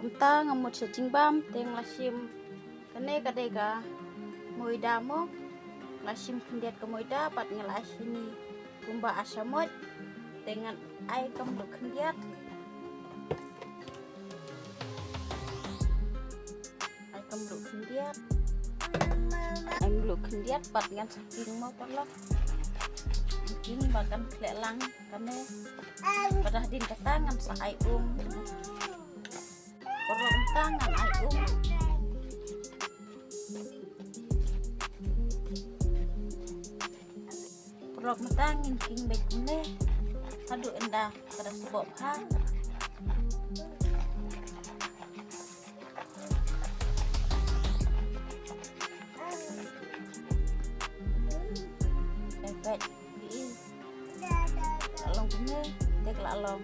Perlok ngamut sejingbam teng lasim kene kadega moida mo lasim kendiat ke moida pat ngelasini kumba asamot dengan ai kamlu kendiat ai mlu kendiat pat ngan saking mo perlok kini makan kelelang kane pada din ketangan sa ai perlok tangan ai perlok matangin king baik ne aduh endah pada sebab ha baik long ne dek lalong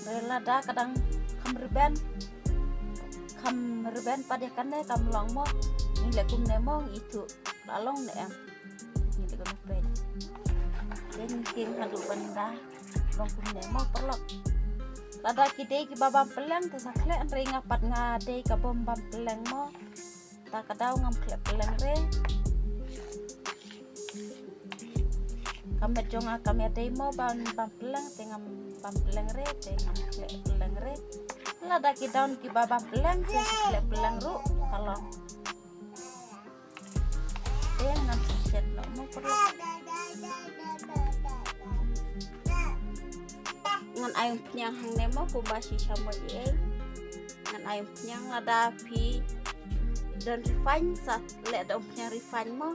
rela dah kadang kamrben pada kane kamlong mo ni lekum nemo itu lalong ne em ni lekum baik dan king hadu benda long kum nemo perlok lada kidei ki babam peleng te sakle andre ngapat ngade ka bom bam peleng mo ta kadau ngam kle peleng re kamet jonga kami demo bam peleng tengam bam peleng re tengam kle peleng re lada ki daun ki babam peleng te sakle peleng ru kalau dengan set no mo perlok ngan ayam penyang hang nemo ku basi sama ye ngan ayam penyang ada pi dan refine sat le ada penyang refine mo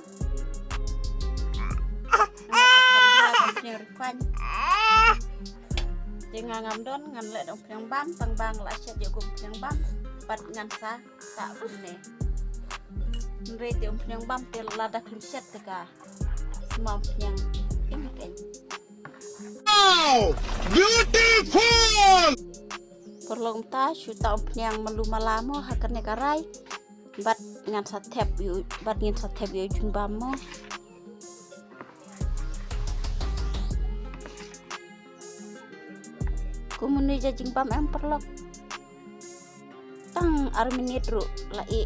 penyang refine jangan ngamdon ngan le ada penyang bam tang bang la set yo penyang bam pat ngan sa tak bune nre te penyang bam te lada klimset teka semua penyang ini kan. Wow, beautiful. Perlong ta syuta yang melu malamo hakane karai bat ngan satep yu jumbamo kumuni jajing bam em perlok tang arminit ru lai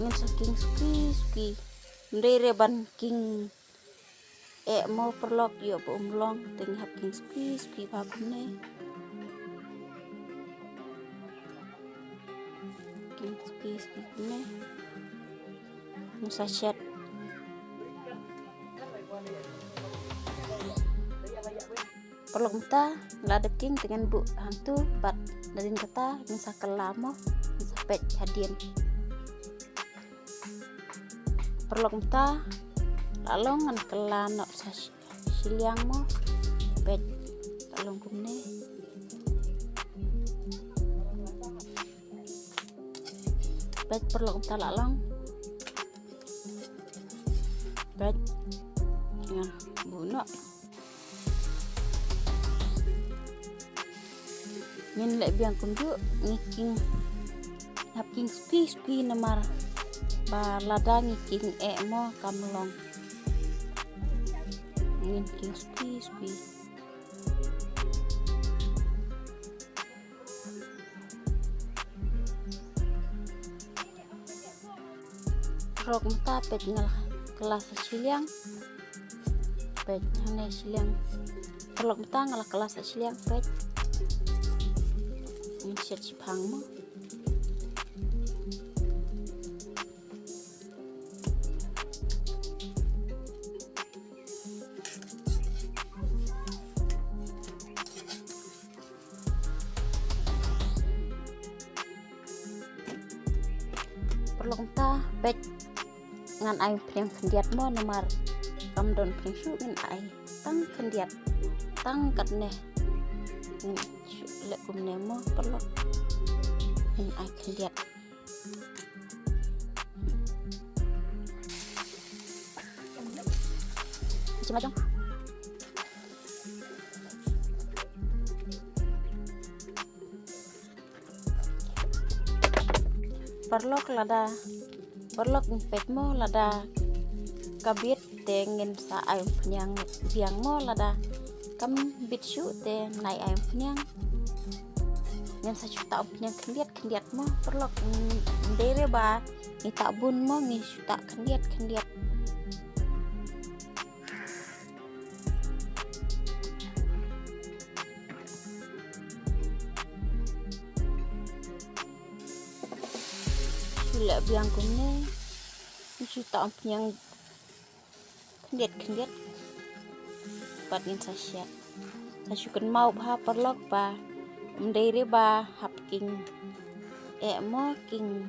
ngan saking ski ndere ban king mo perlok yo po umlong ting hap king ski babune king ski ne musa chat perlok ta lada king dengan bu hantu pat dari kata musa kelamo musa pet hadian perlok ta lalong ngan kelano sa siliang mo pet lalong kumne pet perlok ta lalong pet ngan buno nyen lek biang kundu ngiking hapking spi namar ba lada ngiking mo kamlong ngiking spi rok mata pet ngal kelas siliang pet hane siliang perlok mata ngal kelas siliang pet ngset sipang mo perlok ta bet ngan ai priang kendiat mo nomor kamdon priang su ngan ai tang kendiat tang katne ngan lek kum nemo perlok ngan ai kendiat macam perlok lada perlok pet mo lada kabit tengin sa ayam penyang biang mo lada kam bit syu te nai ayam pnyang ngan sa chuta pnyang kendiat mo perlok dere ba ni tak bun mo ni chuta kendiat sula biang kumne ni chuta pnyang kendiat pat ngin sa syat sa syukan mau ba perlok ba mendere ba hap king mo king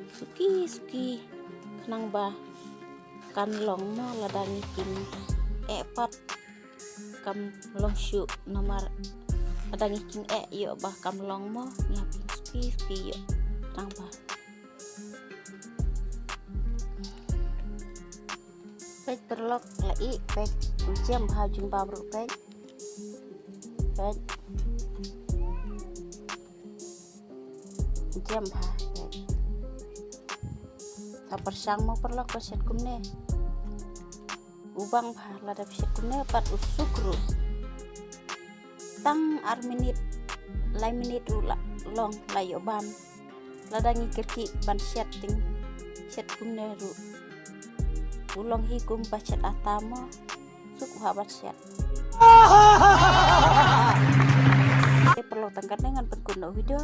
suki kenang ba kan long mo ladangi king pat kam long syu nomor ladangi king yo ba kam long mo ngaping suki yo kenang ba pek perlok lai pek ujian bah jumpa bro pek ujian bah sa persang mau perlok perset kumne ubang bah lada perset kumne pat usukru tang minit lai minit long layo ban lada ngikirki ban setting set kumne ru ulong hikum bacet atamo suk habat syat perlu tangkat dengan pengguna video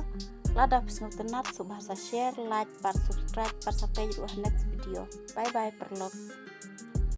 lada pesngut tenat subhasa share like par subscribe par sampai jumpa next video bye bye perlok.